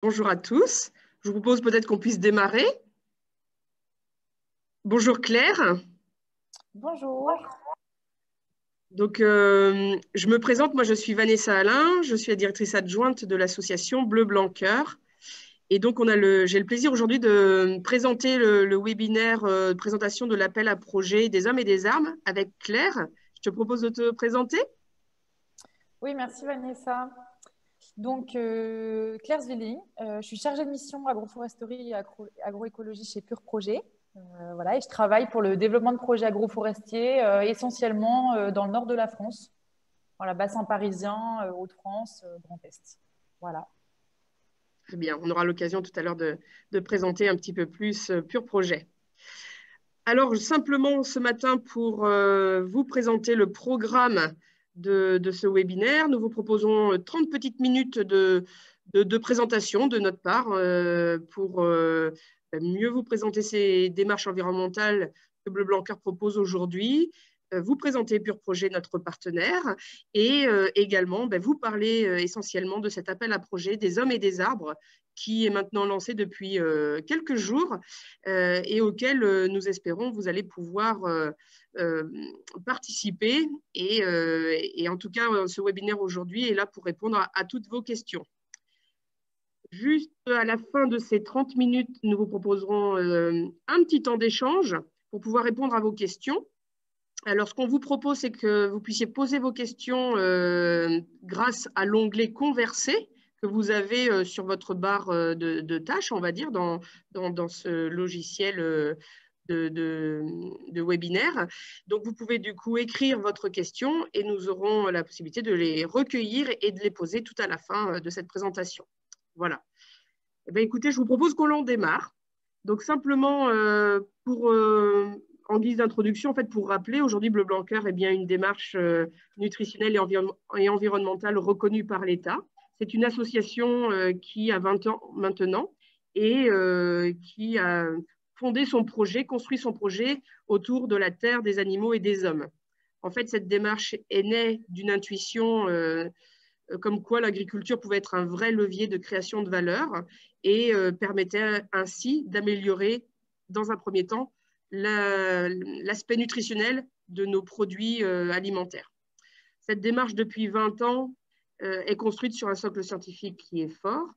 bonjour à tous. Je vous propose peut-être qu'on puisse démarrer. Bonjour Claire. Bonjour. Donc, je me présente, moi je suis Vanessa Alain, je suis la directrice adjointe de l'association Bleu Blanc Cœur. Et donc, j'ai le plaisir aujourd'hui de présenter le webinaire de présentation de l'appel à projet des hommes et des armes avec Claire. Je te propose de te présenter. Oui, merci Vanessa. Donc, Claire Zwilling, je suis chargée de mission agroforesterie et agroécologie chez Pure Projet. Voilà, et je travaille pour le développement de projets agroforestiers essentiellement dans le nord de la France, dans la bassin parisien, Hauts-de-France, Grand Est. Voilà. Très bien, on aura l'occasion tout à l'heure de présenter un petit peu plus Pure Projet. Alors, simplement ce matin, pour vous présenter le programme de ce webinaire, nous vous proposons 30 petites minutes de présentation de notre part pour mieux vous présenter ces démarches environnementales que Bleu Blanc Cœur propose aujourd'hui, vous présenter Pure Projet, notre partenaire, et également vous parler essentiellement de cet appel à projet des hommes et des arbres qui est maintenant lancé depuis quelques jours et auquel nous espérons vous allez pouvoir participer. Et en tout cas, ce webinaire aujourd'hui est là pour répondre à toutes vos questions. Juste à la fin de ces 30 minutes, nous vous proposerons un petit temps d'échange pour pouvoir répondre à vos questions. Alors, ce qu'on vous propose, c'est que vous puissiez poser vos questions grâce à l'onglet « Converser » que vous avez sur votre barre de tâches, on va dire, dans ce logiciel de webinaire. Donc, vous pouvez du coup écrire votre question et nous aurons la possibilité de les recueillir et de les poser tout à la fin de cette présentation. Voilà. Eh bien, écoutez, je vous propose qu'on démarre. Donc, simplement, en guise d'introduction, en fait, pour rappeler, aujourd'hui, Bleu Blanc Cœur est bien une démarche nutritionnelle et environnementale reconnue par l'État. C'est une association qui a 20 ans maintenant et qui a fondé son projet, construit son projet autour de la terre, des animaux et des hommes. En fait, cette démarche est née d'une intuition comme quoi l'agriculture pouvait être un vrai levier de création de valeur et permettait ainsi d'améliorer, dans un premier temps, l'aspect nutritionnel de nos produits alimentaires. Cette démarche, depuis 20 ans, est construite sur un socle scientifique qui est fort,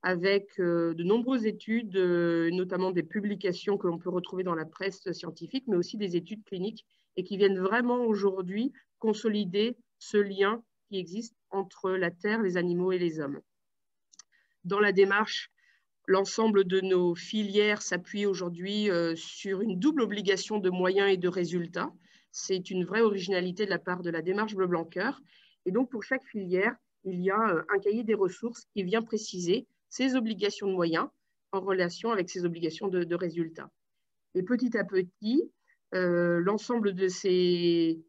avec de nombreuses études, notamment des publications que l'on peut retrouver dans la presse scientifique, mais aussi des études cliniques, et qui viennent vraiment aujourd'hui consolider ce lien qui existe entre la terre, les animaux et les hommes. Dans la démarche, l'ensemble de nos filières s'appuie aujourd'hui sur une double obligation de moyens et de résultats. C'est une vraie originalité de la part de la démarche Bleu Blanc Cœur. Et donc, pour chaque filière, il y a un cahier des ressources qui vient préciser ses obligations de moyens en relation avec ses obligations de résultats. Et petit à petit, l'ensemble de ces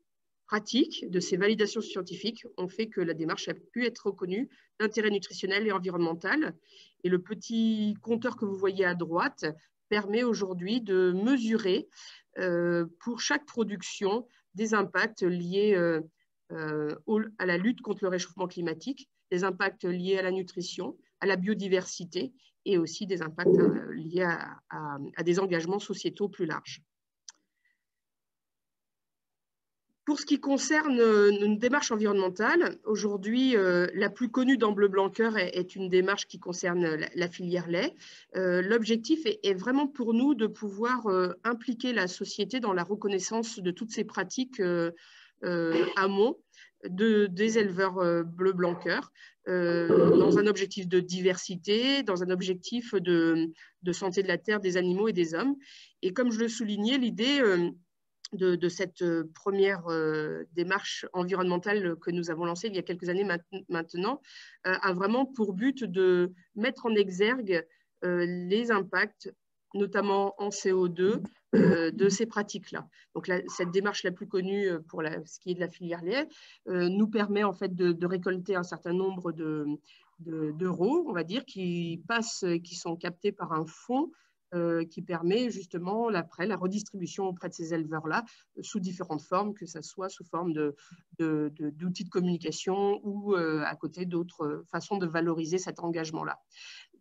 pratiques, de ces validations scientifiques ont fait que la démarche a pu être reconnue d'intérêt nutritionnel et environnemental. Et le petit compteur que vous voyez à droite permet aujourd'hui de mesurer pour chaque production des impacts liés à la lutte contre le réchauffement climatique, des impacts liés à la nutrition, à la biodiversité et aussi des impacts liés à des engagements sociétaux plus larges. Pour ce qui concerne une démarche environnementale, aujourd'hui, la plus connue dans Bleu Blanc Cœur est une démarche qui concerne la filière lait. L'objectif est vraiment pour nous de pouvoir impliquer la société dans la reconnaissance de toutes ces pratiques amont des éleveurs Bleu Blanc Cœur, dans un objectif de diversité, dans un objectif de santé de la terre, des animaux et des hommes. Et comme je le soulignais, l'idée de cette première démarche environnementale que nous avons lancée il y a quelques années maintenant, a vraiment pour but de mettre en exergue les impacts, notamment en CO2, de ces pratiques-là. Donc cette démarche la plus connue pour ce qui est de la filière lait nous permet en fait de récolter un certain nombre d'euros, on va dire, qui sont captés par un fonds qui permet justement après la redistribution auprès de ces éleveurs-là sous différentes formes, que ce soit sous forme d'outils de communication ou à côté d'autres façons de valoriser cet engagement-là.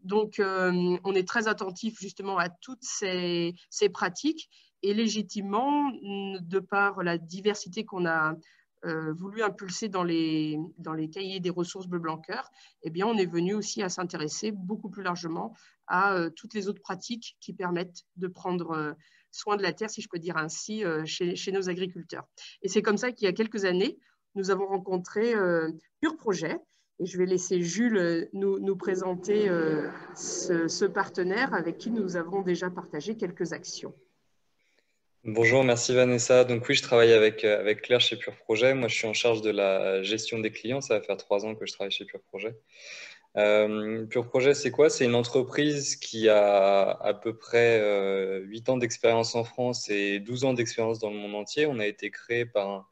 Donc, on est très attentif justement à toutes ces pratiques et légitimement, de par la diversité qu'on a voulu impulser dans les cahiers des ressources Bleu Blanc Cœur, eh bien, on est venu aussi à s'intéresser beaucoup plus largement à toutes les autres pratiques qui permettent de prendre soin de la terre, si je peux dire ainsi, chez nos agriculteurs. Et c'est comme ça qu'il y a quelques années, nous avons rencontré Pur Projet. Et je vais laisser Jules nous présenter ce partenaire avec qui nous avons déjà partagé quelques actions. Bonjour, merci Vanessa. Donc oui, je travaille avec Claire chez Pure Projet. Moi, je suis en charge de la gestion des clients. Ça va faire 3 ans que je travaille chez Pure Projet. Pure Projet, c'est quoi? C'est une entreprise qui a à peu près 8 ans d'expérience en France et 12 ans d'expérience dans le monde entier. On a été créé par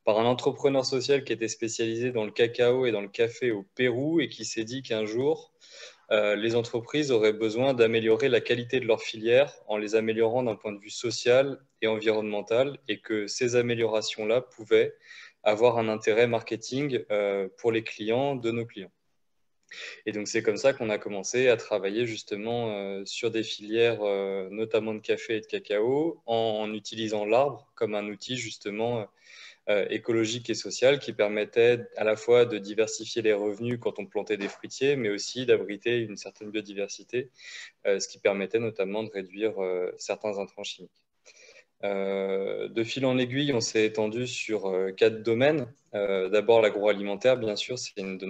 un entrepreneur social qui était spécialisé dans le cacao et dans le café au Pérou et qui s'est dit qu'un jour, les entreprises auraient besoin d'améliorer la qualité de leurs filières en les améliorant d'un point de vue social et environnemental et que ces améliorations-là pouvaient avoir un intérêt marketing pour les clients de nos clients. Et donc, c'est comme ça qu'on a commencé à travailler justement sur des filières, notamment de café et de cacao, en utilisant l'arbre comme un outil justement écologique et social qui permettait à la fois de diversifier les revenus quand on plantait des fruitiers, mais aussi d'abriter une certaine biodiversité, ce qui permettait notamment de réduire certains intrants chimiques. De fil en aiguille, on s'est étendu sur 4 domaines. D'abord, l'agroalimentaire, bien sûr, c'est une de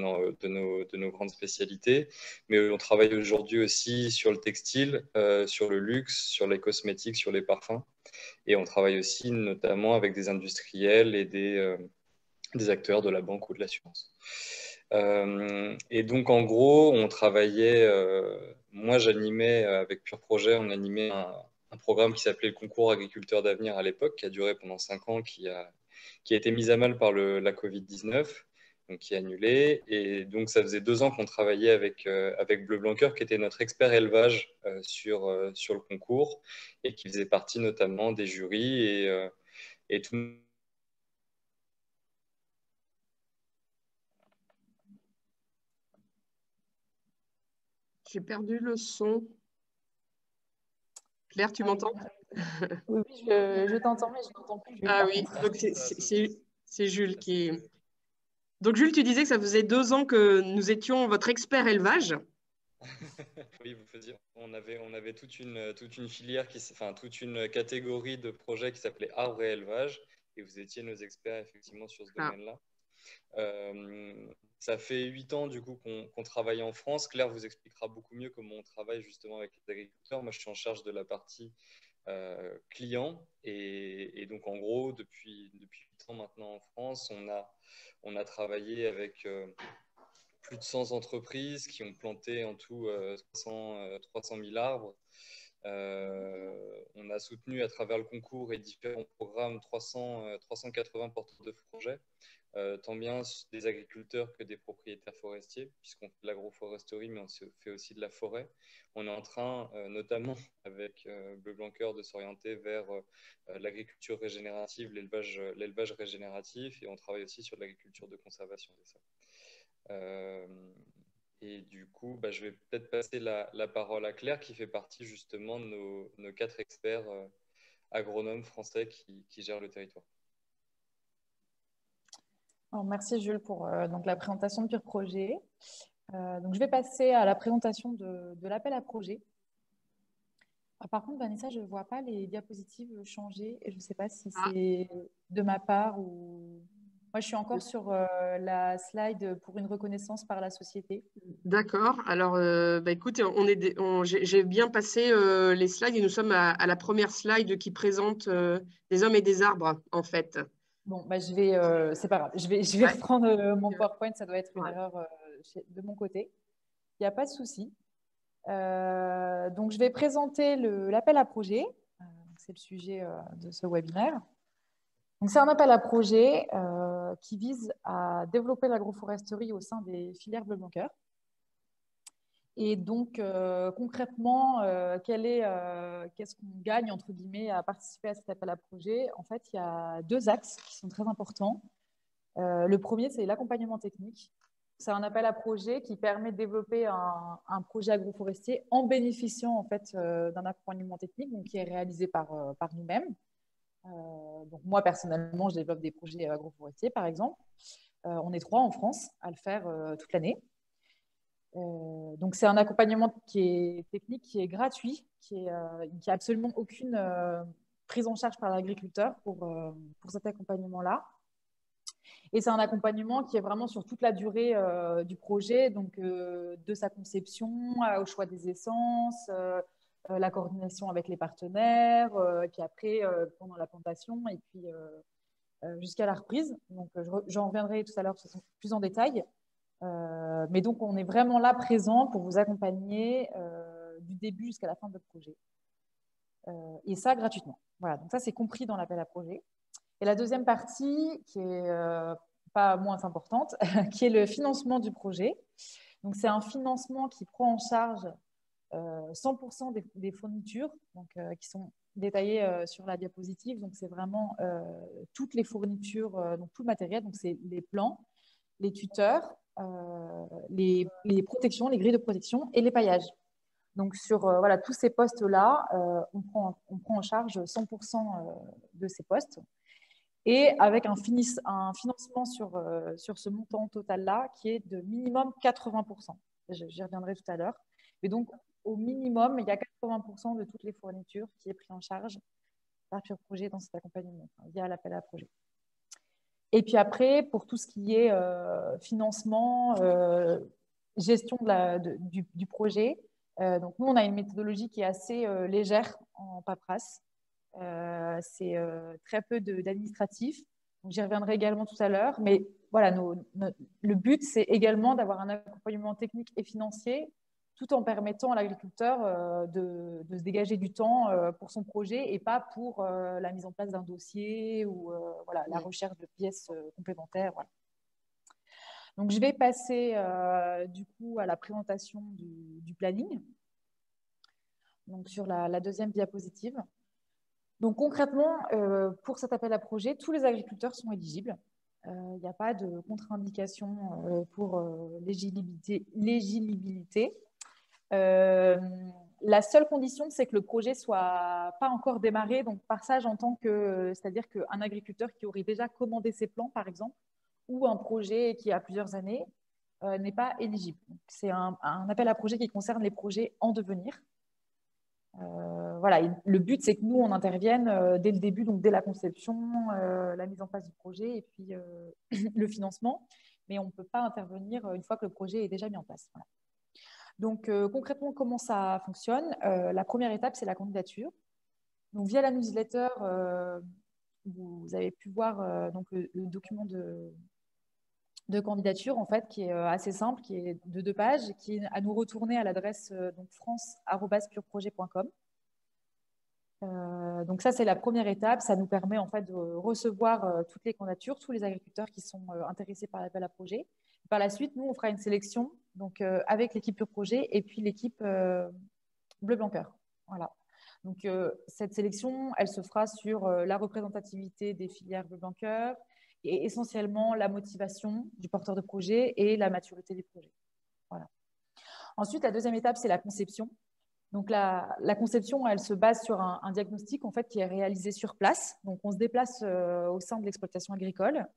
nos grandes spécialités, mais on travaille aujourd'hui aussi sur le textile, sur le luxe, sur les cosmétiques, sur les parfums. Et on travaille aussi notamment avec des industriels et des acteurs de la banque ou de l'assurance. Et donc, en gros, on travaillait, moi j'animais avec Pure Projet, on animait un programme qui s'appelait le Concours Agriculteurs d'Avenir à l'époque, qui a duré pendant 5 ans, qui a été mis à mal par la Covid-19, donc qui est annulé. Et donc, ça faisait 2 ans qu'on travaillait avec Bleu Blanc Cœur, qui était notre expert élevage sur le concours et qui faisait partie notamment des jurys et tout. J'ai perdu le son. Claire, tu m'entends? Oui, je t'entends, mais je n'entends plus Jules. Ah oui, donc c'est Jules qui... Donc Jules, tu disais que ça faisait 2 ans que nous étions votre expert élevage. Oui, on avait toute une filière, enfin toute une catégorie de projets qui s'appelait arbre et élevage, et vous étiez nos experts effectivement sur ce domaine-là. Ça fait 8 ans du coup qu'on travaille en France. Claire vous expliquera beaucoup mieux comment on travaille justement avec les agriculteurs. Moi, je suis en charge de la partie client, et donc en gros, depuis 8 ans maintenant en France, on a travaillé avec plus de 100 entreprises qui ont planté en tout 300 000 arbres. On a soutenu à travers le concours et différents programmes 380 porteurs de projets, tant bien des agriculteurs que des propriétaires forestiers, puisqu'on fait de l'agroforesterie, mais on fait aussi de la forêt. On est en train, notamment avec Bleu Blanc Cœur, de s'orienter vers l'agriculture régénérative, l'élevage régénératif, et on travaille aussi sur l'agriculture de conservation des sols. Et du coup, je vais peut-être passer la parole à Claire, qui fait partie justement de nos 4 experts agronomes français qui gèrent le territoire. Alors, merci Jules pour donc, la présentation de Pure Projet. Donc, je vais passer à la présentation de l'appel à projet. Par contre, Vanessa, je ne vois pas les diapositives changer et je ne sais pas si c'est de ma part ou... Moi, je suis encore sur la slide pour une reconnaissance par la société. D'accord. Alors, écoute, j'ai bien passé les slides et nous sommes à la première slide qui présente des hommes et des arbres, en fait. Bon, je vais, c'est pas grave. Je vais reprendre mon PowerPoint. Ça doit être une erreur de mon côté. Il n'y a pas de souci. Donc, je vais présenter l'appel à projet. C'est le sujet de ce webinaire. Donc, c'est un appel à projet qui vise à développer l'agroforesterie au sein des filières Bleu Blanc Cœur. Et donc, concrètement, qu'est-ce qu'on gagne, entre guillemets, à participer à cet appel à projet? En fait, il y a 2 axes qui sont très importants. Le premier, c'est l'accompagnement technique. c'est un appel à projet qui permet de développer un projet agroforestier en bénéficiant en fait d'un accompagnement technique donc, qui est réalisé par nous-mêmes. Donc moi, personnellement, je développe des projets agroforestiers, par exemple. On est 3 en France à le faire toute l'année. Donc, c'est un accompagnement qui est technique, qui est gratuit, qui a absolument aucune prise en charge par l'agriculteur pour cet accompagnement-là. Et c'est un accompagnement qui est vraiment sur toute la durée du projet, donc de sa conception au choix des essences, la coordination avec les partenaires, et puis après, pendant la plantation, et puis jusqu'à la reprise. Donc, j'en reviendrai tout à l'heure plus en détail. Mais donc, on est vraiment là présent pour vous accompagner du début jusqu'à la fin de votre projet. Et ça, gratuitement. Voilà, donc ça, c'est compris dans l'appel à projet. Et la deuxième partie, qui est pas moins importante, qui est le financement du projet. Donc, c'est un financement qui prend en charge 100% des fournitures donc, qui sont détaillées sur la diapositive. Donc, c'est vraiment toutes les fournitures, donc tout le matériel. Donc, c'est les plans, les tuteurs, les protections, les grilles de protection et les paillages. Donc, sur voilà, tous ces postes-là, on prend en charge 100% de ces postes. Et avec un financement sur ce montant total-là qui est de minimum 80%. J'y reviendrai tout à l'heure. Et donc, au minimum, il y a 80% de toutes les fournitures qui est pris en charge par Pure Projet dans cet accompagnement, via l'appel à projet. Et puis après, pour tout ce qui est financement, gestion du projet, donc nous, on a une méthodologie qui est assez légère en paperasse. C'est très peu d'administratif. J'y reviendrai également tout à l'heure. Mais voilà, le but, c'est également d'avoir un accompagnement technique et financier tout en permettant à l'agriculteur de se dégager du temps pour son projet et pas pour la mise en place d'un dossier ou voilà, la recherche de pièces complémentaires. Voilà. Donc, je vais passer du coup à la présentation du planning. Donc, sur la deuxième diapositive. Donc, concrètement, pour cet appel à projet, tous les agriculteurs sont éligibles. Il n'y a pas de contre-indication pour l'éligibilité. La seule condition, c'est que le projet ne soit pas encore démarré. Donc, par ça, j'entends que, c'est-à-dire qu'un agriculteur qui aurait déjà commandé ses plants, par exemple, ou un projet qui a plusieurs années, n'est pas éligible. C'est un appel à projet qui concerne les projets en devenir. Voilà, et le but, c'est que nous, on intervienne dès le début, donc dès la conception, la mise en place du projet et puis le financement. Mais on ne peut pas intervenir une fois que le projet est déjà mis en place. Voilà. Donc, concrètement, comment ça fonctionne? La première étape, c'est la candidature. Donc, via la newsletter, vous avez pu voir donc le document de candidature, en fait, qui est assez simple, qui est de 2 pages, qui est à nous retourner à l'adresse france@pureprojet.com. Donc ça, c'est la première étape. Ça nous permet en fait de recevoir toutes les candidatures, tous les agriculteurs qui sont intéressés par l'appel à projet. Par la suite, nous, on fera une sélection donc, avec l'équipe Pure Projet et puis l'équipe Bleu Blanc Cœur. Voilà. Donc cette sélection, elle se fera sur la représentativité des filières Bleu Blanc Cœur et essentiellement la motivation du porteur de projet et la maturité du projet. Voilà. Ensuite, la deuxième étape, c'est la conception. Donc, la conception, elle se base sur un diagnostic en fait, qui est réalisé sur place. Donc, on se déplace au sein de l'exploitation agricole.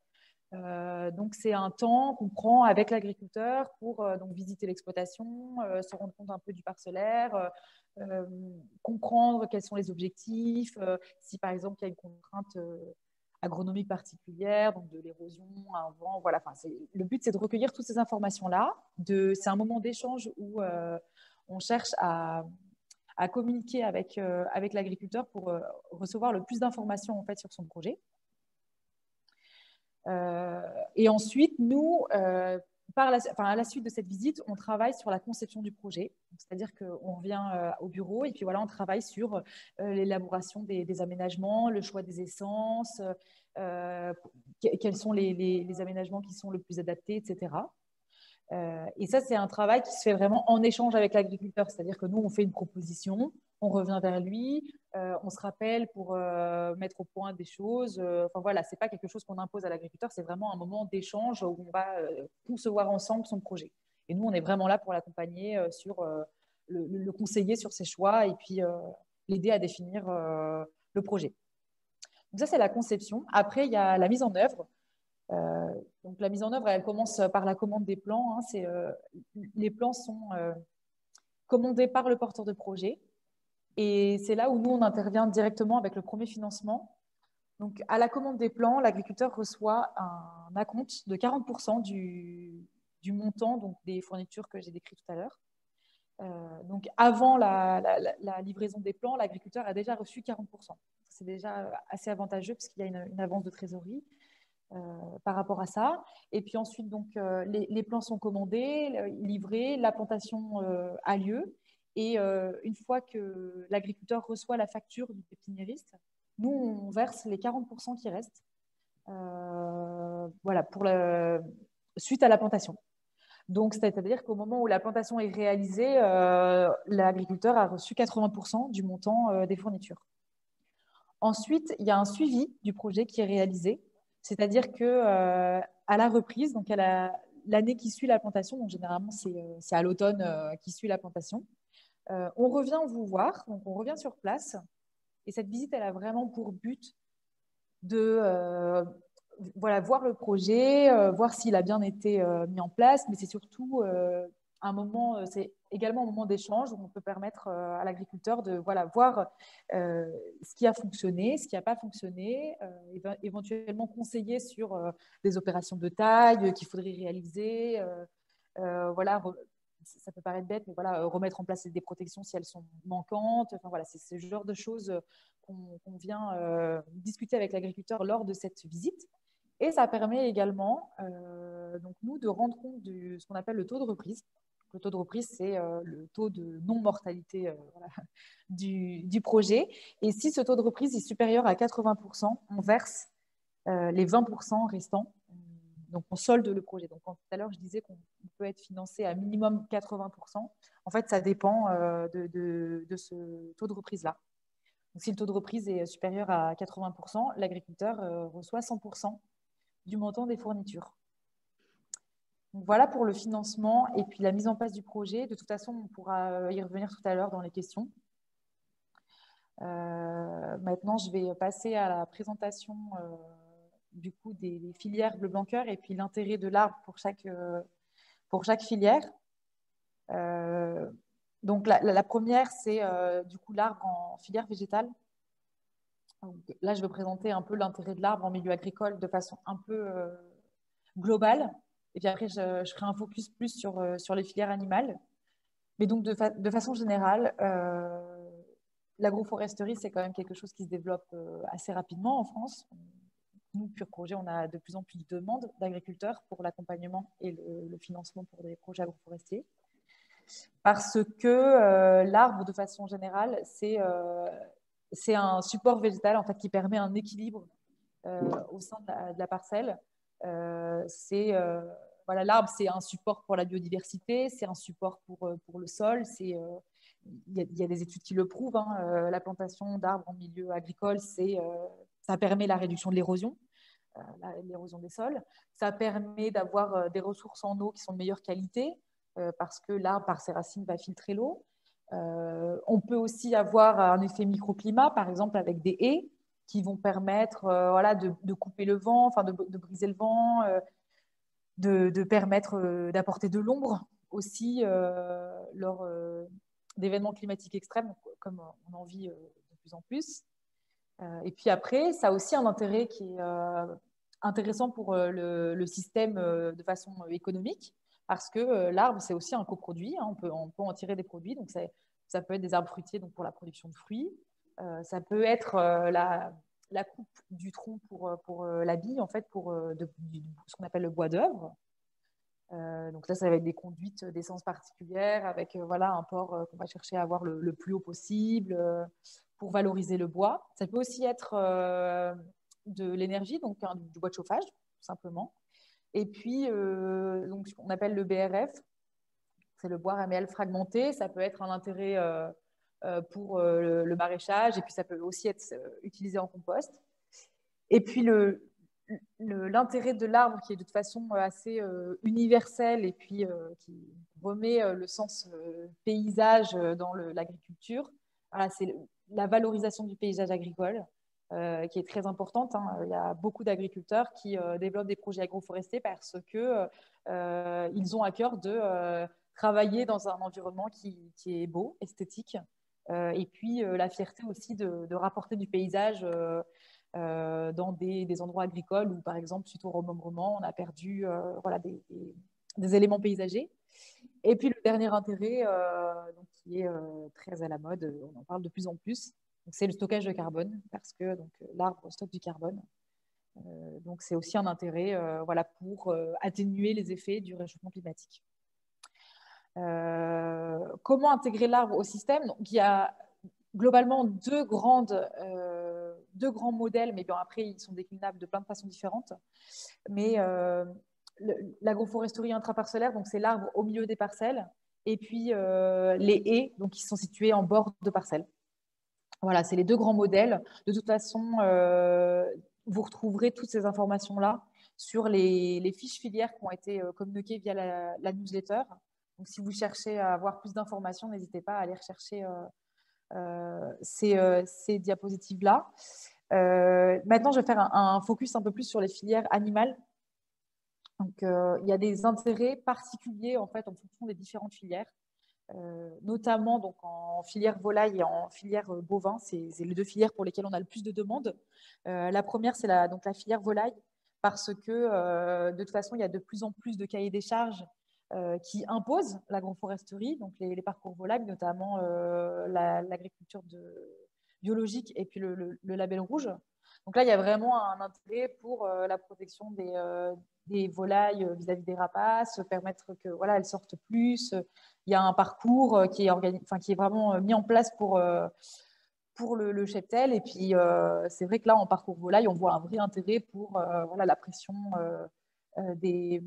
Donc, c'est un temps qu'on prend avec l'agriculteur pour donc, visiter l'exploitation, se rendre compte un peu du parcellaire, comprendre quels sont les objectifs, si par exemple, il y a une contrainte agronomique particulière, donc de l'érosion, un vent. Voilà. Enfin, le but, c'est de recueillir toutes ces informations-là. C'est un moment d'échange où on cherche à communiquer avec l'agriculteur pour recevoir le plus d'informations en fait, sur son projet. Et ensuite, nous, à la suite de cette visite, on travaille sur la conception du projet. C'est-à-dire qu'on revient au bureau et puis voilà, on travaille sur l'élaboration des aménagements, le choix des essences, quels sont les aménagements qui sont le plus adaptés, etc. Et ça, c'est un travail qui se fait vraiment en échange avec l'agriculteur. C'est-à-dire que nous, on fait une proposition, on revient vers lui, on se rappelle pour mettre au point des choses. Enfin voilà, c'est pas quelque chose qu'on impose à l'agriculteur, c'est vraiment un moment d'échange où on va concevoir ensemble son projet. Et nous, on est vraiment là pour l'accompagner sur le conseiller sur ses choix et puis l'aider à définir le projet. Donc ça, c'est la conception. Après, il y a la mise en œuvre. Donc la mise en œuvre, elle commence par la commande des plans. Les plans sont commandés par le porteur de projet. Et c'est là où nous, on intervient directement avec le premier financement. Donc, à la commande des plans, l'agriculteur reçoit un acompte de 40% du montant donc, des fournitures que j'ai décrites tout à l'heure. Donc, avant la livraison des plans, l'agriculteur a déjà reçu 40%. C'est déjà assez avantageux parce qu'il y a une avance de trésorerie par rapport à ça. Et puis ensuite, donc, les plans sont commandés, livrés, la plantation a lieu. Et une fois que l'agriculteur reçoit la facture du pépiniériste, nous, on verse les 40% qui restent voilà, suite à la plantation. Donc, c'est-à-dire qu'au moment où la plantation est réalisée, l'agriculteur a reçu 80% du montant des fournitures. Ensuite, il y a un suivi du projet qui est réalisé, c'est-à-dire que à la reprise, donc à l'année qui suit la plantation, donc généralement c'est à l'automne qui suit la plantation, on revient vous voir, donc on revient sur place, et cette visite, elle a vraiment pour but de voilà, voir le projet, voir s'il a bien été mis en place, mais c'est surtout un moment, c'est également un moment d'échange où on peut permettre à l'agriculteur de voilà, voir ce qui a fonctionné, ce qui n'a pas fonctionné, éventuellement conseiller sur des opérations de taille qu'il faudrait réaliser, voilà, ça peut paraître bête, mais voilà, remettre en place des protections si elles sont manquantes. Enfin, voilà, c'est ce genre de choses qu'on vient discuter avec l'agriculteur lors de cette visite. Et ça permet également, donc nous, de rendre compte de ce qu'on appelle le taux de reprise. Le taux de reprise, c'est le taux de non-mortalité voilà, du projet. Et si ce taux de reprise est supérieur à 80%, on verse les 20% restants. Donc, on solde le projet. Donc, tout à l'heure, je disais qu'on peut être financé à minimum 80%. En fait, ça dépend de ce taux de reprise-là. Donc, si le taux de reprise est supérieur à 80%, l'agriculteur reçoit 100% du montant des fournitures. Donc, voilà pour le financement et puis la mise en place du projet. De toute façon, on pourra y revenir tout à l'heure dans les questions. Maintenant, je vais passer à la présentation du coup des filières bleu blanc cœur et puis l'intérêt de l'arbre pour chaque filière. Donc la première, c'est du coup l'arbre en filière végétale. Donc, là, je vais présenter un peu l'intérêt de l'arbre en milieu agricole de façon un peu globale. Et puis après, je ferai un focus plus sur les filières animales. Mais donc, de façon générale, l'agroforesterie, c'est quand même quelque chose qui se développe assez rapidement en France. Nous, Pure Projet, on a de plus en plus de demandes d'agriculteurs pour l'accompagnement et le financement pour des projets agroforestiers. Parce que l'arbre, de façon générale, c'est un support végétal en fait, qui permet un équilibre au sein de la parcelle. Voilà, l'arbre, c'est un support pour la biodiversité, c'est un support pour le sol. Il y a des études qui le prouvent. Hein, la plantation d'arbres en milieu agricole, ça permet la réduction de l'érosion des sols. Ça permet d'avoir des ressources en eau qui sont de meilleure qualité parce que l'arbre, par ses racines, va filtrer l'eau. On peut aussi avoir un effet microclimat, par exemple avec des haies qui vont permettre voilà, de couper le vent, enfin de briser le vent, de permettre d'apporter de l'ombre aussi lors d'événements climatiques extrêmes, comme on en vit de plus en plus. Et puis après, ça a aussi un intérêt qui est intéressant pour le système de façon économique, parce que l'arbre, c'est aussi un coproduit. Hein, on peut en tirer des produits. Donc, ça peut être des arbres fruitiers donc pour la production de fruits. Ça peut être la coupe du tronc pour la bille, en fait, pour ce qu'on appelle le bois d'œuvre. Donc ça va être des conduites d'essence particulières avec voilà, un port qu'on va chercher à avoir le plus haut possible pour valoriser le bois. Ça peut aussi être de l'énergie, donc du bois de chauffage, tout simplement. Et puis, donc, ce qu'on appelle le BRF, c'est le bois raméal fragmenté. Ça peut être un intérêt pour le maraîchage, et puis ça peut aussi être utilisé en compost. Et puis, l'intérêt de l'arbre, qui est de toute façon assez universel, et puis qui remet le sens paysage dans l'agriculture, voilà, c'est la valorisation du paysage agricole, qui est très importante, hein. Il y a beaucoup d'agriculteurs qui développent des projets agroforestiers parce que ils ont à cœur de travailler dans un environnement qui est beau, esthétique, et puis la fierté aussi de rapporter du paysage dans des endroits agricoles où, par exemple, suite au remembrement, on a perdu voilà, des éléments paysagers. Et puis, le dernier intérêt, donc, qui est très à la mode, on en parle de plus en plus, c'est le stockage de carbone, parce que l'arbre stocke du carbone. Donc, c'est aussi un intérêt voilà, pour atténuer les effets du réchauffement climatique. Comment intégrer l'arbre au système? Donc, il y a globalement deux grands modèles, mais bien après, ils sont déclinables de plein de façons différentes. Mais l'agroforesterie intraparcellaire, donc c'est l'arbre au milieu des parcelles, et puis les haies, donc qui sont situées en bord de parcelles. Voilà, c'est les deux grands modèles. De toute façon, vous retrouverez toutes ces informations-là sur les fiches filières qui ont été communiquées via la newsletter. Donc, si vous cherchez à avoir plus d'informations, n'hésitez pas à aller rechercher ces diapositives-là. Maintenant, je vais faire un focus un peu plus sur les filières animales. Donc, il y a des intérêts particuliers en fait en fonction des différentes filières, notamment donc en filière volaille et en filière bovin. C'est les deux filières pour lesquelles on a le plus de demandes. La première, c'est la filière volaille, parce que de toute façon, il y a de plus en plus de cahiers des charges qui imposent l'agroforesterie, donc les parcours volailles, notamment l'agriculture biologique et puis le label rouge. Donc là, il y a vraiment un intérêt pour la protection des volailles vis-à-vis des rapaces, permettre que voilà, elles sortent plus. Il y a un parcours qui est vraiment mis en place pour le cheptel. Et puis, c'est vrai que là, en parcours volaille, on voit un vrai intérêt pour voilà, la pression des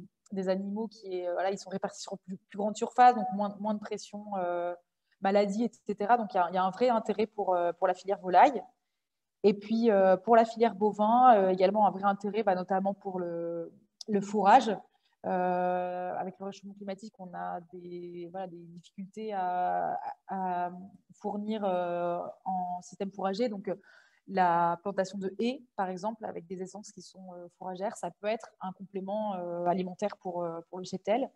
animaux voilà, ils sont répartis sur plus grande surface, donc moins de pression, maladie, etc. Donc, il y a un vrai intérêt pour la filière volaille. Et puis, pour la filière bovin, également un vrai intérêt, notamment pour le fourrage. Avec le réchauffement climatique, on a des difficultés à fournir en système fourrager. Donc, la plantation de haies, par exemple, avec des essences qui sont fourragères, ça peut être un complément alimentaire pour le cheptel.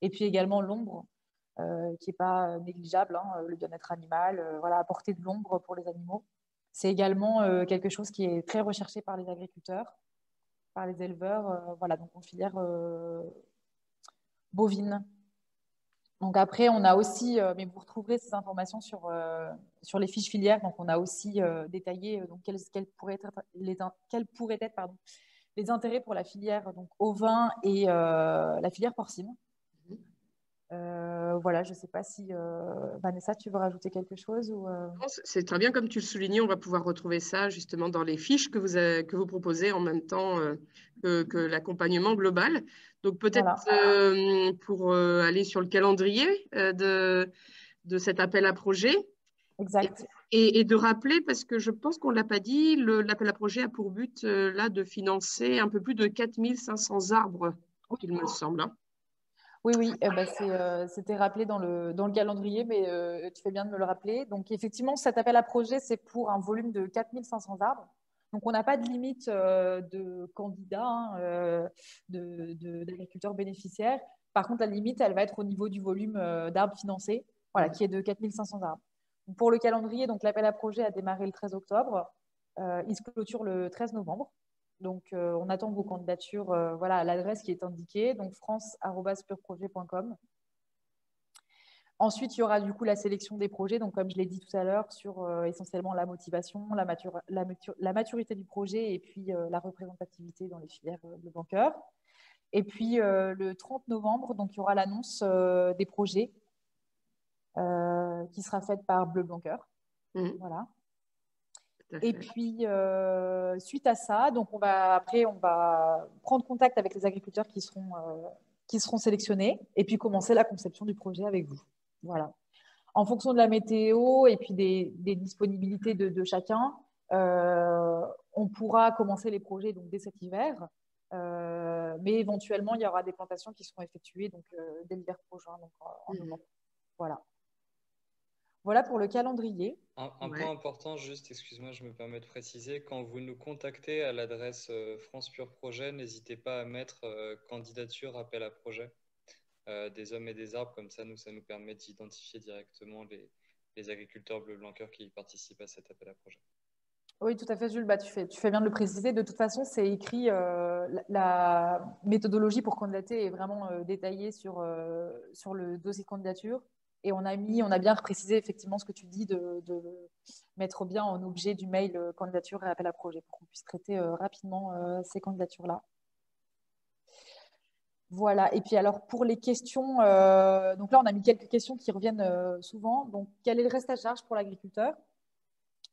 Et puis également l'ombre, qui n'est pas négligeable, hein, le bien-être animal, voilà, apporter de l'ombre pour les animaux. C'est également quelque chose qui est très recherché par les agriculteurs, par les éleveurs, voilà, donc en filière bovine. Donc après, on a aussi, mais vous retrouverez ces informations sur les fiches filières, donc on a aussi détaillé donc quels pourraient être les intérêts pour la filière donc ovin et la filière porcine. Voilà, je ne sais pas si Vanessa, tu veux rajouter quelque chose ou C'est très bien, comme tu le soulignais, on va pouvoir retrouver ça justement dans les fiches que vous proposez en même temps que l'accompagnement global. Donc peut-être voilà. Pour aller sur le calendrier de cet appel à projet. Exact. Et de rappeler, parce que je pense qu'on ne l'a pas dit, l'appel à projet a pour but là de financer un peu plus de 4500 arbres, il me semble. Hein. Oui, c'était rappelé dans le calendrier, mais tu fais bien de me le rappeler. Donc, effectivement, cet appel à projet, c'est pour un volume de 4500 arbres. Donc, on n'a pas de limite de candidats, hein, d'agriculteurs bénéficiaires. Par contre, la limite, elle va être au niveau du volume d'arbres financés, voilà, qui est de 4500 arbres. Donc, pour le calendrier, donc l'appel à projet a démarré le 13 octobre. Il se clôture le 13 novembre. Donc, on attend vos candidatures voilà, à l'adresse qui est indiquée, donc france@purprojet.com. Ensuite, il y aura du coup la sélection des projets, donc comme je l'ai dit tout à l'heure, sur essentiellement la motivation, la maturité du projet et puis la représentativité dans les filières de Blanquer. Et puis, le 30 novembre, donc, il y aura l'annonce des projets qui sera faite par Bleu Blanquer. Voilà. Et puis, suite à ça, donc après, on va prendre contact avec les agriculteurs qui seront sélectionnés et puis commencer la conception du projet avec vous. Voilà. En fonction de la météo et puis des disponibilités de chacun, on pourra commencer les projets donc, dès cet hiver. Mais éventuellement, il y aura des plantations qui seront effectuées donc, dès l'hiver prochain, donc en novembre. Voilà. Voilà pour le calendrier. Un point important, juste, excuse-moi, je me permets de préciser, quand vous nous contactez à l'adresse France Pure Projet, n'hésitez pas à mettre candidature, appel à projet des hommes et des arbres, comme ça nous permet d'identifier directement les agriculteurs bleu-blanc-cœur qui participent à cet appel à projet. Oui, tout à fait, Jules. Bah, tu fais bien de le préciser. De toute façon, c'est écrit, la méthodologie pour candidater est vraiment détaillée sur le dossier de candidature. Et on a bien précisé effectivement ce que tu dis de mettre bien en objet du mail candidature et appel à projet pour qu'on puisse traiter rapidement ces candidatures-là. Voilà. Et puis alors pour les questions, donc là on a mis quelques questions qui reviennent souvent. Donc quel est le reste à charge pour l'agriculteur?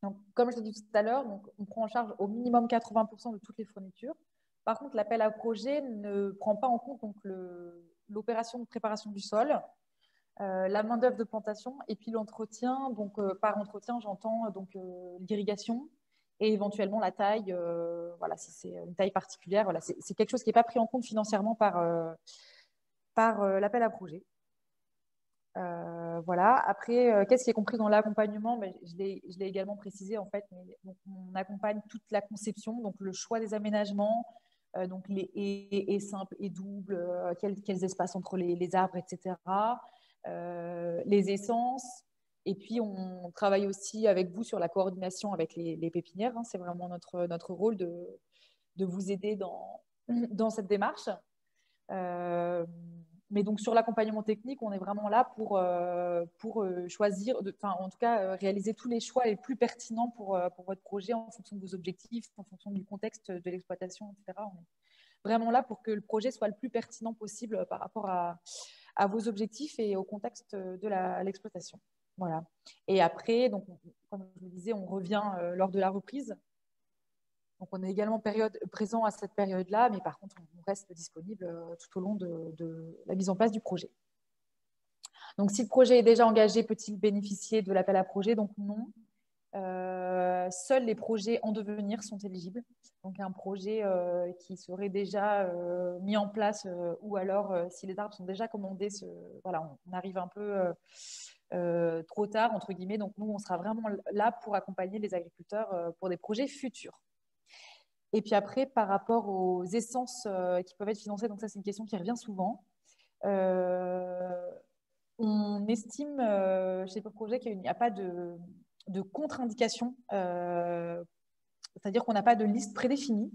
Donc, comme je l'ai dit tout à l'heure, on prend en charge au minimum 80% de toutes les fournitures. Par contre, l'appel à projet ne prend pas en compte l'opération de préparation du sol, la main-d'œuvre de plantation et puis l'entretien. Donc, par entretien, j'entends l'irrigation et éventuellement la taille. Voilà, si c'est une taille particulière, voilà, c'est quelque chose qui n'est pas pris en compte financièrement par l'appel à projet. Voilà. Après, qu'est-ce qui est compris dans l'accompagnement? Je l'ai également précisé en fait. Mais, donc, on accompagne toute la conception, donc le choix des aménagements, donc les haies simples et doubles, quels espaces entre les arbres, etc. Les essences. Et puis, on travaille aussi avec vous sur la coordination avec les pépinières. Hein. C'est vraiment notre rôle de vous aider dans cette démarche. Mais donc, sur l'accompagnement technique, on est vraiment là pour choisir, en tout cas, réaliser tous les choix les plus pertinents pour votre projet en fonction de vos objectifs, en fonction du contexte de l'exploitation, etc. On est vraiment là pour que le projet soit le plus pertinent possible par rapport à vos objectifs et au contexte de l'exploitation. Voilà. Et après, donc, comme je vous disais, on revient lors de la reprise. Donc, on est également présent à cette période-là, mais par contre, on reste disponible tout au long de la mise en place du projet. Donc, si le projet est déjà engagé, peut-il bénéficier de l'appel à projet? Donc, non. Seuls les projets en devenir sont éligibles. Donc, un projet qui serait déjà mis en place ou alors, si les arbres sont déjà commandés, voilà, on arrive un peu trop tard, entre guillemets. Donc, nous, on sera vraiment là pour accompagner les agriculteurs pour des projets futurs. Et puis après, par rapport aux essences qui peuvent être financées, donc ça, c'est une question qui revient souvent. On estime chez Pure Projet qu'il n'y a pas de contre-indication, c'est-à-dire qu'on n'a pas de liste prédéfinie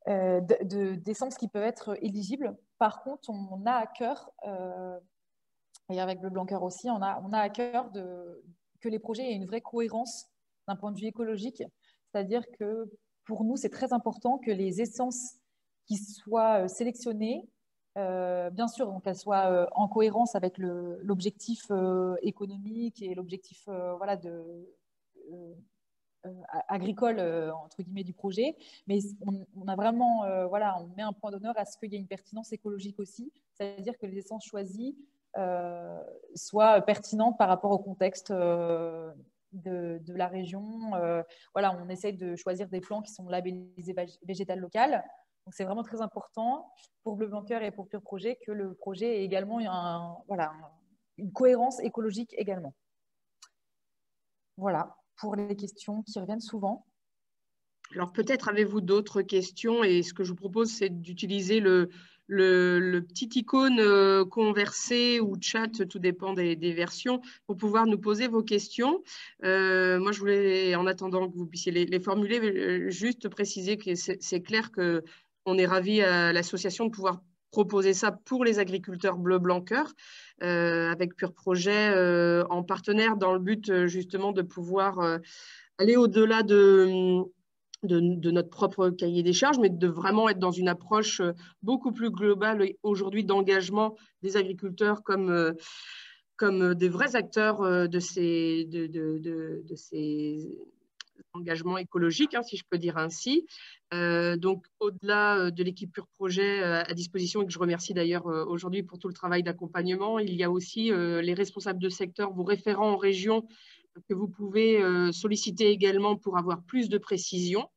d'essences qui peuvent être éligibles. Par contre, on a à cœur, et avec Bleu Blanc Cœur aussi, on a à cœur que les projets aient une vraie cohérence d'un point de vue écologique, c'est-à-dire que pour nous, c'est très important que les essences qui soient sélectionnées, bien sûr, qu'elles soient en cohérence avec l'objectif économique et l'objectif voilà, agricole, entre guillemets, du projet. Mais on a vraiment, voilà, on met un point d'honneur à ce qu'il y ait une pertinence écologique aussi, c'est-à-dire que les essences choisies soient pertinentes par rapport au contexte de la région. Voilà, on essaye de choisir des plants qui sont labellisés végétal local. Donc, c'est vraiment très important pour Bleu Blanc Cœur et pour Pure Projet que le projet ait également une cohérence écologique également. Voilà, pour les questions qui reviennent souvent. Alors, peut-être avez-vous d'autres questions et ce que je vous propose, c'est d'utiliser le petit icône conversé ou chat, tout dépend des versions, pour pouvoir nous poser vos questions. Moi, je voulais, en attendant que vous puissiez les formuler, juste préciser que c'est clair qu'on est ravis à l'association de pouvoir proposer ça pour les agriculteurs Bleu Blanc Cœur, avec Pure Projet en partenaire dans le but justement de pouvoir aller au-delà de notre propre cahier des charges, mais de vraiment être dans une approche beaucoup plus globale aujourd'hui d'engagement des agriculteurs comme des vrais acteurs de ces engagements écologiques, hein, si je peux dire ainsi. Donc, au-delà de l'équipe Pure Projet à disposition, et que je remercie d'ailleurs aujourd'hui pour tout le travail d'accompagnement, il y a aussi les responsables de secteur, vos référents en région, que vous pouvez solliciter également pour avoir plus de précision.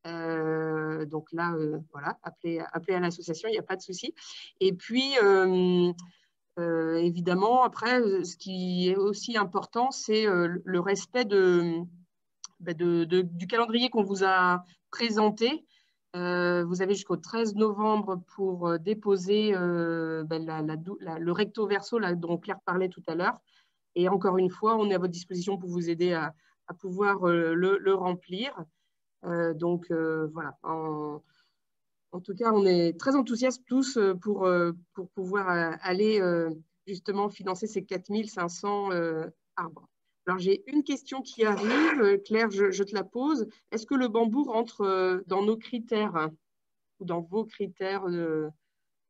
Donc là, voilà, appelez à l'association, il n'y a pas de souci. Et puis, évidemment, après, ce qui est aussi important, c'est le respect du calendrier qu'on vous a présenté. Vous avez jusqu'au 13 novembre pour déposer le recto verso là, dont Claire parlait tout à l'heure. Et encore une fois, on est à votre disposition pour vous aider à pouvoir le remplir. Donc, voilà. En tout cas, on est très enthousiastes tous pour pouvoir aller justement financer ces 4500 arbres. Alors, j'ai une question qui arrive. Claire, je te la pose. Est-ce que le bambou rentre dans nos critères ou dans vos critères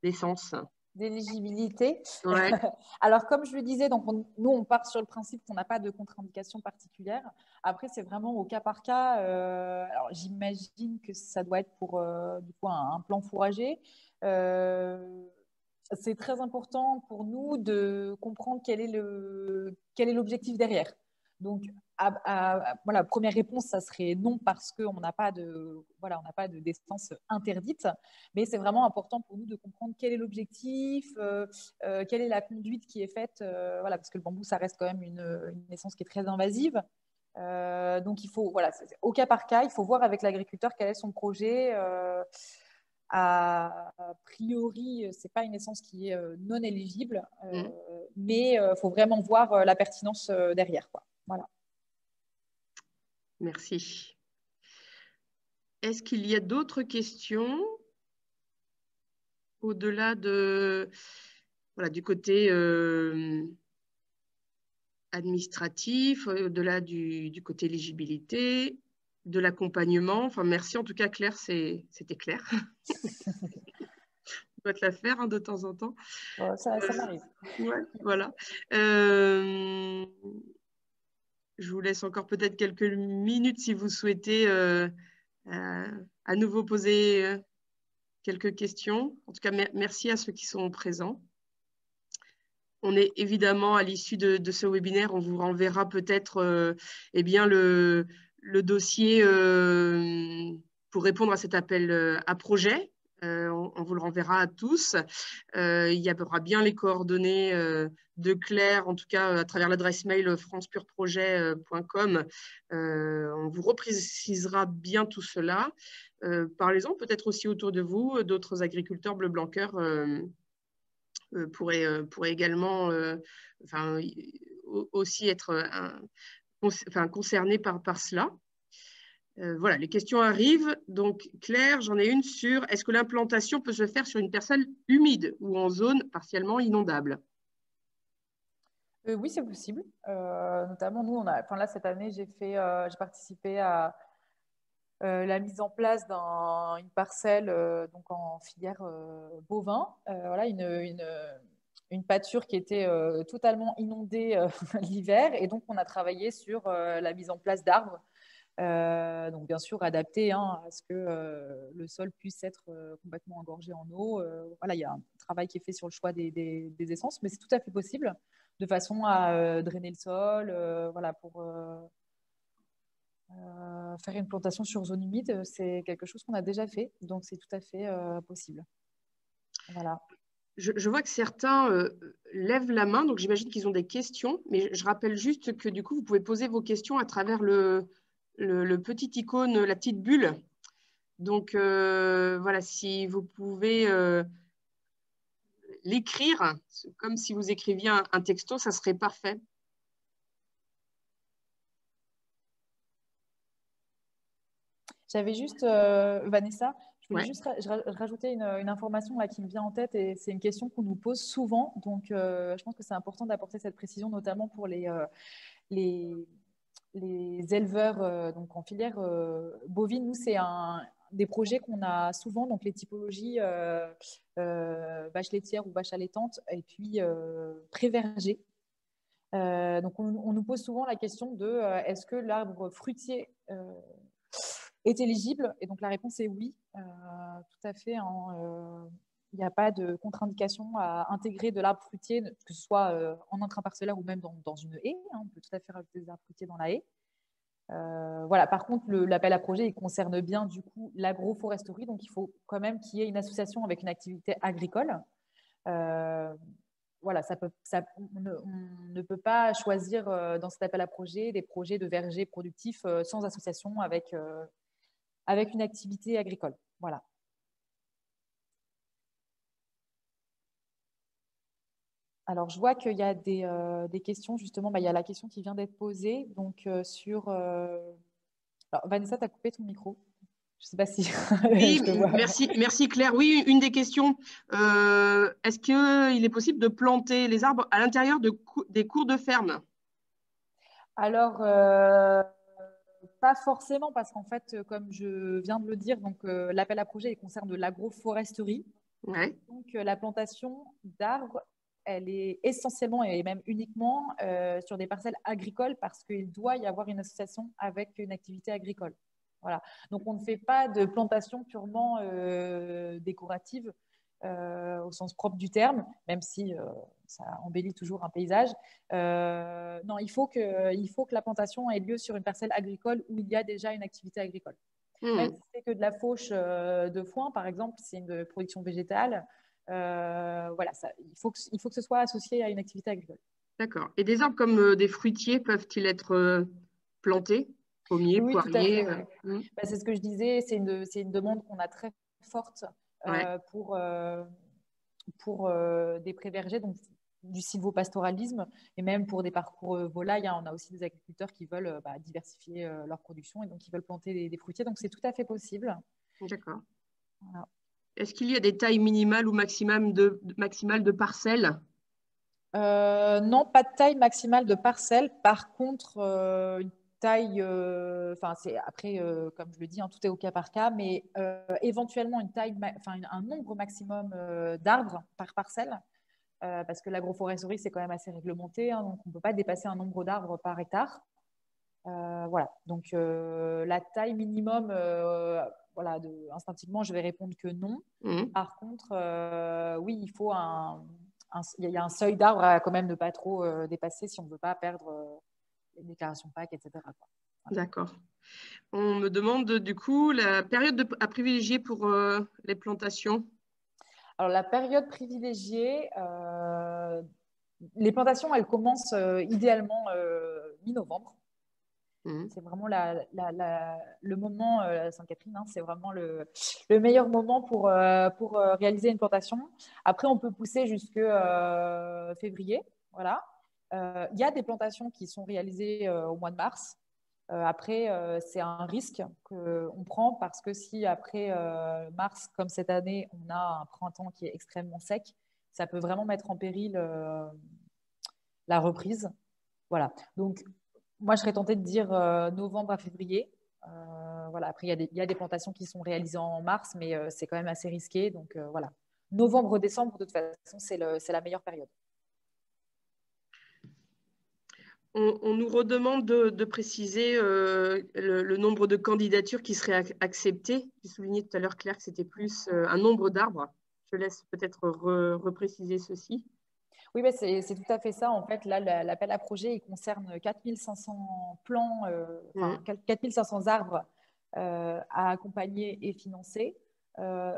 d'essence? D'éligibilité. Ouais. Alors, comme je le disais, donc nous, on part sur le principe qu'on n'a pas de contre-indication particulière. Après, c'est vraiment au cas par cas. Alors, j'imagine que ça doit être pour du coup, un plan fourrager. C'est très important pour nous de comprendre quel est l'objectif derrière. Donc, voilà, première réponse, ça serait non parce qu'on n'a pas d'essence interdite, mais c'est vraiment important pour nous de comprendre quel est l'objectif, quelle est la conduite qui est faite, voilà, parce que le bambou, ça reste quand même une essence qui est très invasive. Donc, il faut, voilà, au cas par cas, il faut voir avec l'agriculteur quel est son projet. A priori, ce n'est pas une essence qui est non éligible, mais il faut vraiment voir la pertinence derrière, quoi. Voilà. Merci. Est-ce qu'il y a d'autres questions au-delà du côté administratif, au-delà du côté éligibilité, de l'accompagnement? Enfin, merci en tout cas, Claire, c'était clair. On doit te la faire de temps en temps. Ça m'arrive. Ouais, voilà. Je vous laisse encore peut-être quelques minutes si vous souhaitez à nouveau poser quelques questions. En tout cas, merci à ceux qui sont présents. On est évidemment à l'issue de ce webinaire, on vous renverra peut-être eh bien le dossier pour répondre à cet appel à projet. On vous le renverra à tous. Il y aura bien les coordonnées de Claire, en tout cas à travers l'adresse mail francepureprojet.com. On vous reprécisera bien tout cela. Parlez-en peut-être aussi autour de vous, d'autres agriculteurs bleu-blanc-cœur pourraient également aussi être concernés par cela. Voilà, les questions arrivent. Donc, Claire, j'en ai une sur est-ce que l'implantation peut se faire sur une parcelle humide ou en zone partiellement inondable? Oui, c'est possible. Notamment, nous, là, cette année, j'ai participé à la mise en place d'une parcelle donc en filière bovin. Voilà, une pâture qui était totalement inondée l'hiver. Et donc, on a travaillé sur la mise en place d'arbres. Donc, bien sûr, adapté à ce que le sol puisse être complètement engorgé en eau. Voilà, il y a un travail qui est fait sur le choix des essences, mais c'est tout à fait possible de façon à drainer le sol, voilà, pour faire une plantation sur zone humide. C'est quelque chose qu'on a déjà fait, donc c'est tout à fait possible. Voilà. Je vois que certains lèvent la main, donc j'imagine qu'ils ont des questions, mais je rappelle juste que du coup, vous pouvez poser vos questions à travers le petit icône, la petite bulle. Donc, voilà, si vous pouvez l'écrire, comme si vous écriviez un texto, ça serait parfait. J'avais juste, Vanessa, je voulais juste rajouter une information là, qui me vient en tête, et c'est une question qu'on nous pose souvent. Donc, je pense que c'est important d'apporter cette précision, notamment pour les éleveurs donc en filière bovine. Nous, c'est des projets qu'on a souvent, donc les typologies vaches laitières ou vaches allaitantes, et puis pré-verger. Donc, on nous pose souvent la question de est-ce que l'arbre fruitier est éligible? Et donc, la réponse est oui, tout à fait. Il n'y a pas de contre-indication à intégrer de l'arbre fruitier, que ce soit en intraparcellaire ou même dans une haie. On peut tout à fait rajouter des arbres fruitiers dans la haie. Voilà. Par contre, l'appel à projet, il concerne bien du coup l'agroforesterie. Donc, il faut quand même qu'il y ait une association avec une activité agricole. Voilà, on ne peut pas choisir dans cet appel à projet des projets de vergers productifs sans association avec une activité agricole. Voilà. Alors, je vois qu'il y a des questions, justement. Il y a la question qui vient d'être posée. Donc, Alors, Vanessa, tu as coupé ton micro. Je ne sais pas si Oui, je te vois. merci Claire. Oui, une des questions, est-ce qu'il est possible de planter les arbres à l'intérieur des cours de ferme? Alors, pas forcément, parce qu'en fait, comme je viens de le dire, donc l'appel à projet il concerne de l'agroforesterie. Ouais. Donc, la plantation d'arbres, elle est essentiellement et même uniquement sur des parcelles agricoles parce qu'il doit y avoir une association avec une activité agricole. Voilà. Donc, on ne fait pas de plantation purement décorative au sens propre du terme, même si ça embellit toujours un paysage. Non, il faut que la plantation ait lieu sur une parcelle agricole où il y a déjà une activité agricole. Même si c'est que de la fauche de foin, par exemple, c'est une production végétale. Voilà, il faut que ce soit associé à une activité agricole. D'accord. Et des arbres comme des fruitiers peuvent-ils être plantés? Pommiers, Oui, tout à poiriers fait. C'est ce que je disais, c'est une demande qu'on a très forte Ouais. pour des pré-vergers, donc du sylvopastoralisme, et même pour des parcours volailles. On a aussi des agriculteurs qui veulent diversifier leur production et donc ils veulent planter des fruitiers. Donc c'est tout à fait possible. D'accord. Voilà. Est-ce qu'il y a des tailles minimales ou maximales de parcelles? Non, pas de taille maximale de parcelle. Par contre, une taille, c'est après, comme je le dis, tout est au cas par cas, mais éventuellement une taille, un nombre maximum d'arbres par parcelle, parce que l'agroforesterie c'est quand même assez réglementé, donc on ne peut pas dépasser un nombre d'arbres par hectare. Voilà. Donc la taille minimum, instinctivement, je vais répondre que non. Par contre, oui, il faut il y a un seuil d'arbres à quand même ne pas trop dépasser si on ne veut pas perdre les déclarations PAC, etc. Voilà. D'accord. On me demande du coup la période à privilégier pour les plantations. Alors la période privilégiée, les plantations, elles commencent idéalement mi-novembre. C'est vraiment le moment, Sainte-Catherine, c'est vraiment le meilleur moment pour réaliser une plantation. Après, on peut pousser jusque février. Voilà. Il y a des plantations qui sont réalisées au mois de mars. Après, c'est un risque qu'on prend parce que si après mars, comme cette année, on a un printemps qui est extrêmement sec, ça peut vraiment mettre en péril la reprise. Voilà. Donc, moi, je serais tentée de dire novembre à février. Voilà. Après, il y a des plantations qui sont réalisées en mars, mais c'est quand même assez risqué. Donc, voilà. Novembre, décembre, de toute façon, c'est la meilleure période. On nous redemande de préciser le nombre de candidatures qui seraient acceptées. J'ai souligné tout à l'heure, Claire, que c'était plus un nombre d'arbres. Je laisse peut-être repréciser ceci. Oui, c'est tout à fait ça. En fait, là, l'appel à projet, il concerne 4500 plans, 4500 arbres à accompagner et financer.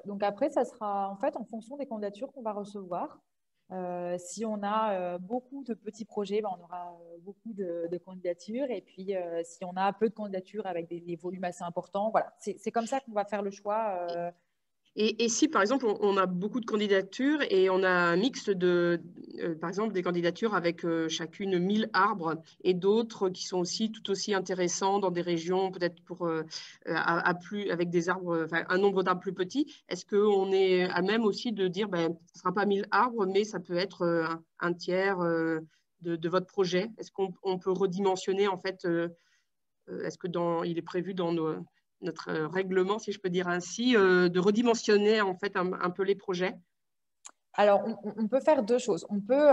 Donc après, ça sera en fait en fonction des candidatures qu'on va recevoir. Si on a beaucoup de petits projets, on aura beaucoup de candidatures. Et puis, si on a peu de candidatures avec des volumes assez importants, voilà, c'est comme ça qu'on va faire le choix. Et si, par exemple, on a beaucoup de candidatures et on a un mix par exemple, des candidatures avec chacune 1000 arbres et d'autres qui sont aussi tout aussi intéressants dans des régions peut-être avec des arbres, un nombre d'arbres plus petits, est-ce qu'on est à même aussi de dire, ce ne sera pas 1000 arbres, mais ça peut être un tiers de votre projet? Est-ce qu'on peut redimensionner, en fait, est-ce il est prévu dans notre règlement, si je peux dire ainsi, de redimensionner en fait un peu les projets? Alors, on peut faire deux choses. On peut,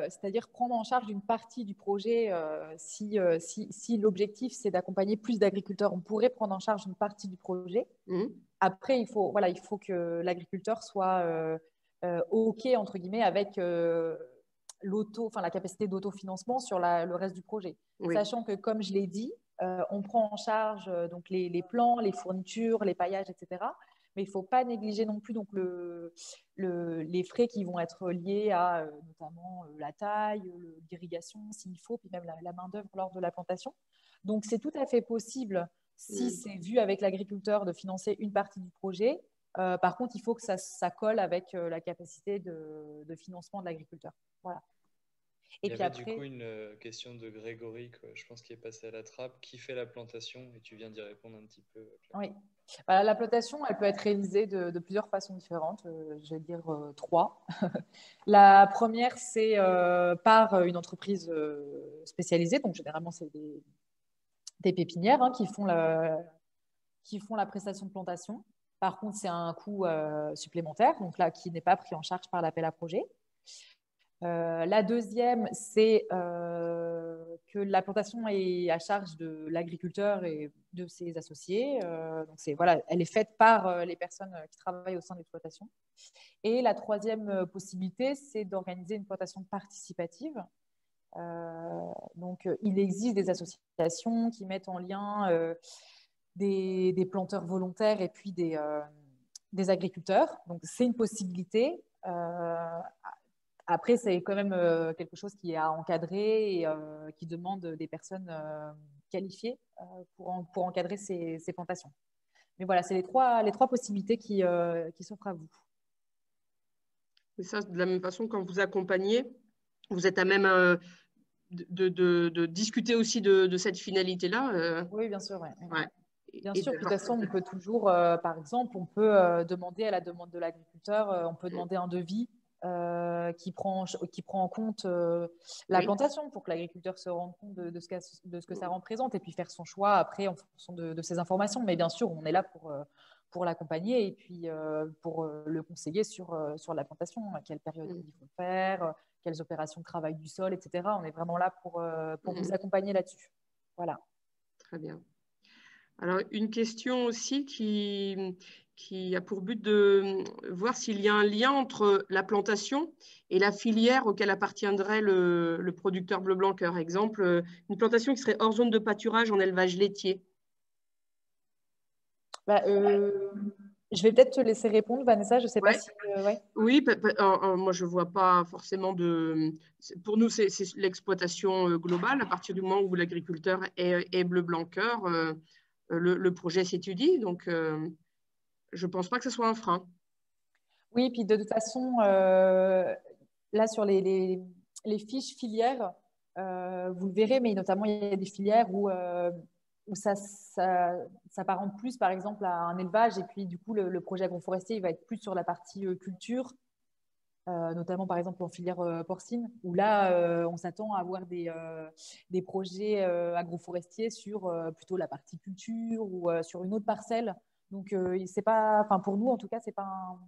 c'est-à-dire prendre en charge une partie du projet. Si l'objectif, c'est d'accompagner plus d'agriculteurs, on pourrait prendre en charge une partie du projet. Après, il faut que l'agriculteur soit OK, entre guillemets, avec la capacité d'autofinancement sur le reste du projet. Oui. Sachant que, comme je l'ai dit, on prend en charge donc les plants, les fournitures, les paillages, etc. Mais il ne faut pas négliger non plus donc, les frais qui vont être liés à notamment la taille, l'irrigation s'il faut, puis même la main-d'œuvre lors de la plantation. Donc, c'est tout à fait possible, si c'est vu avec l'agriculteur, de financer une partie du projet. Par contre, il faut que ça colle avec la capacité de financement de l'agriculteur. Voilà. Et puis après, du coup une question de Grégory, que je pense qu'il est passé à la trappe. Qui fait la plantation? Et tu viens d'y répondre un petit peu. Oui. Bah, la plantation, elle peut être réalisée de plusieurs façons différentes. Je vais dire 3. La première, c'est par une entreprise spécialisée. Donc, généralement, c'est des pépinières qui font la prestation de plantation. Par contre, c'est un coût supplémentaire, donc là, qui n'est pas pris en charge par l'appel à projet. La deuxième, c'est que la plantation est à charge de l'agriculteur et de ses associés. Donc elle est faite par les personnes qui travaillent au sein de l'exploitation. Et la troisième possibilité, c'est d'organiser une plantation participative. Donc, il existe des associations qui mettent en lien des planteurs volontaires et puis des agriculteurs. Donc, c'est une possibilité. Après, c'est quand même quelque chose qui est à encadrer et qui demande des personnes qualifiées pour encadrer ces plantations. Mais voilà, c'est les trois possibilités qui s'offrent à vous. Et ça, de la même façon, quand vous accompagnez, vous êtes à même de discuter aussi de cette finalité-là. Oui, bien sûr. Ouais. Bien sûr, de toute façon, on peut toujours, par exemple, on peut demander à la demande de l'agriculteur, on peut demander un devis qui prend en compte la plantation pour que l'agriculteur se rende compte de ce que ça représente et puis faire son choix après en fonction de ces informations. Mais bien sûr, on est là pour l'accompagner et puis pour le conseiller sur la plantation, à quelle période il faut faire, quelles opérations de travail du sol, etc. On est vraiment là pour vous accompagner là-dessus. Voilà. Très bien. Alors, une question aussi qui a pour but de voir s'il y a un lien entre la plantation et la filière auquel appartiendrait le producteur bleu-blanc cœur. Exemple, une plantation qui serait hors zone de pâturage en élevage laitier. Je vais peut-être te laisser répondre, Vanessa. Je ne sais pas si… Oui, moi, je ne vois pas forcément de… Pour nous, c'est l'exploitation globale. À partir du moment où l'agriculteur est bleu-blanc cœur, le projet s'étudie. Donc, je ne pense pas que ce soit un frein. Oui, puis de toute façon, là, sur les fiches filières, vous le verrez, mais notamment, il y a des filières où ça s'apparente plus, par exemple, à un élevage. Et puis, du coup, le projet agroforestier, il va être plus sur la partie culture, notamment, par exemple, en filière porcine, où là, on s'attend à avoir des projets agroforestiers sur plutôt la partie culture ou sur une autre parcelle. Donc, c'est pas, enfin, pour nous, en tout cas, c'est pas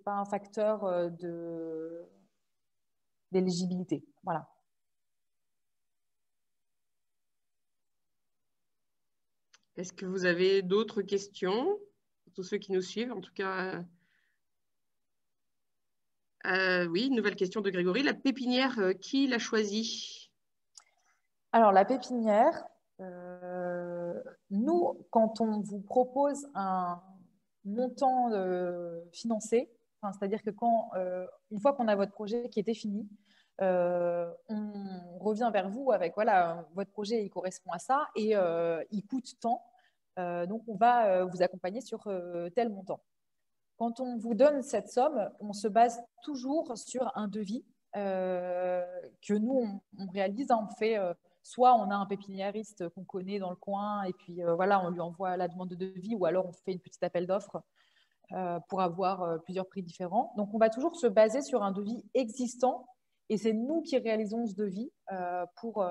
un facteur d'éligibilité. Voilà. Est-ce que vous avez d'autres questions? Tous ceux qui nous suivent, en tout cas. Oui, une nouvelle question de Grégory. La pépinière, qui l'a choisie? Alors, la pépinière, nous, quand on vous propose un montant financé, c'est-à-dire que une fois qu'on a votre projet qui est défini, on revient vers vous avec voilà, votre projet il correspond à ça et il coûte tant. Donc, on va vous accompagner sur tel montant. Quand on vous donne cette somme, on se base toujours sur un devis que nous, on réalise. On fait, soit on a un pépiniériste qu'on connaît dans le coin et puis voilà, on lui envoie la demande de devis ou alors on fait une petite appel d'offres pour avoir plusieurs prix différents. Donc, on va toujours se baser sur un devis existant et c'est nous qui réalisons ce devis pour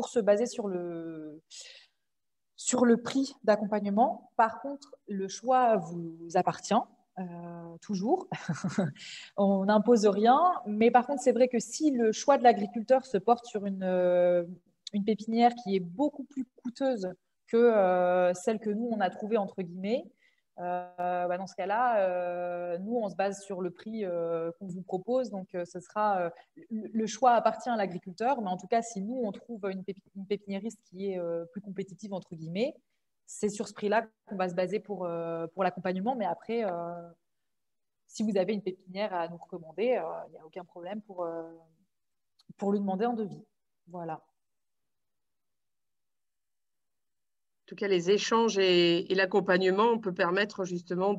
se baser sur le prix d'accompagnement. Par contre, le choix vous appartient. toujours. On n'impose rien. Mais par contre, c'est vrai que si le choix de l'agriculteur se porte sur une pépinière qui est beaucoup plus coûteuse que celle que nous, on a trouvée, entre guillemets, dans ce cas-là, nous, on se base sur le prix qu'on vous propose. Donc, le choix appartient à l'agriculteur. Mais en tout cas, si nous, on trouve une pépiniériste qui est plus compétitive, entre guillemets, c'est sur ce prix-là qu'on va se baser pour l'accompagnement. Mais après, si vous avez une pépinière à nous recommander, il n'y a aucun problème pour lui demander un devis. Voilà. En tout cas, les échanges et l'accompagnement, on peut permettre justement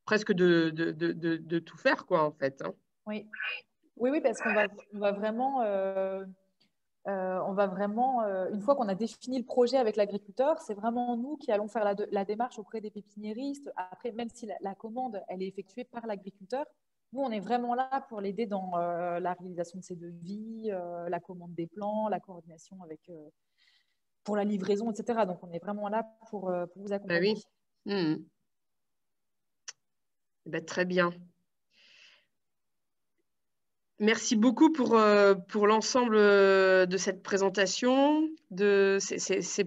presque de tout faire, quoi, en fait. Hein. Oui. Oui, parce qu'on va vraiment, une fois qu'on a défini le projet avec l'agriculteur, c'est vraiment nous qui allons faire la démarche auprès des pépiniéristes. Après, même si la commande, elle est effectuée par l'agriculteur, nous, on est vraiment là pour l'aider dans la réalisation de ses devis, la commande des plants, la coordination pour la livraison, etc. Donc, on est vraiment là pour vous accompagner. Ben oui. Ben, très bien. Merci beaucoup pour l'ensemble de cette présentation. C'est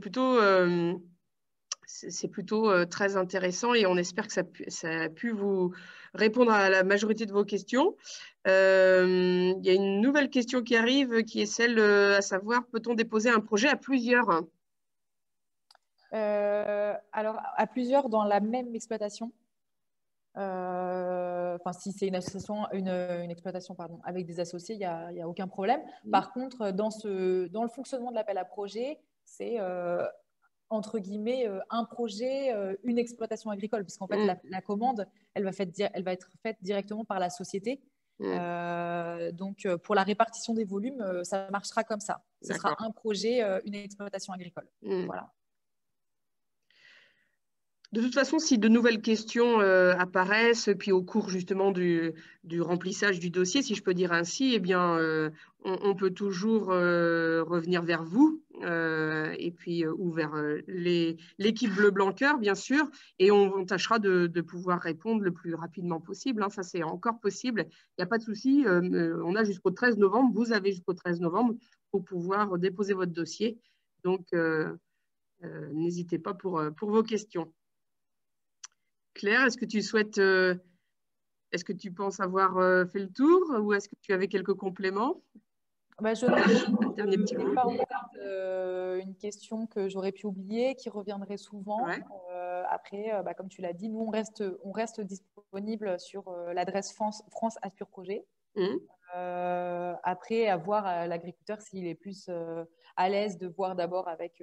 plutôt très intéressant et on espère que ça a pu vous répondre à la majorité de vos questions. Il y a une nouvelle question qui arrive qui est celle à savoir, peut-on déposer un projet à plusieurs? Alors, à plusieurs dans la même exploitation. Si c'est une exploitation avec des associés, il n'y a aucun problème. Par contre, dans le fonctionnement de l'appel à projet, c'est entre guillemets un projet, une exploitation agricole, puisqu'en fait la commande, elle va être faite directement par la société. Donc, pour la répartition des volumes, ça marchera comme ça. Ce sera un projet, une exploitation agricole. Voilà. De toute façon, si de nouvelles questions apparaissent, puis au cours justement du remplissage du dossier, si je peux dire ainsi, eh bien, on peut toujours revenir vers vous et puis ou vers l'équipe Bleu Blanc Cœur, bien sûr, et on tâchera de pouvoir répondre le plus rapidement possible. Hein, ça, c'est encore possible. Il n'y a pas de souci. On a jusqu'au 13 novembre. Vous avez jusqu'au 13 novembre pour pouvoir déposer votre dossier. Donc, n'hésitez pas pour vos questions. Claire, est-ce que tu penses avoir fait le tour ou est-ce que tu avais quelques compléments? Je n'ai pas en tête une question que j'aurais pu oublier, qui reviendrait souvent. Ouais. Après, comme tu l'as dit, nous, on reste disponible sur l'adresse France Assure Projet. Après, à voir l'agriculteur s'il est plus à l'aise de voir d'abord avec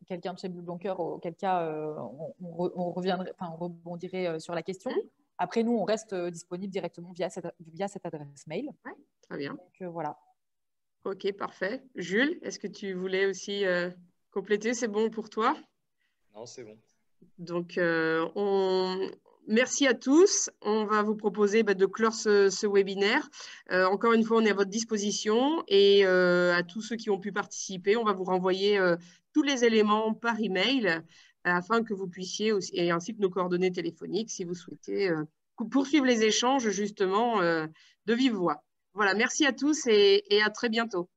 quelqu'un de chez Bleu Blanc Cœur, auquel cas on rebondirait sur la question. Après, nous, on reste disponible directement via cette adresse mail. Ouais, très bien. Donc, voilà. Ok, parfait. Jules, est-ce que tu voulais aussi compléter? C'est bon pour toi? Non, c'est bon. Donc, merci à tous. On va vous proposer de clore ce webinaire. Encore une fois, on est à votre disposition et à tous ceux qui ont pu participer, on va vous renvoyer tous les éléments par email afin que vous puissiez aussi, et ainsi que nos coordonnées téléphoniques si vous souhaitez poursuivre les échanges justement de vive voix. Voilà, merci à tous et à très bientôt.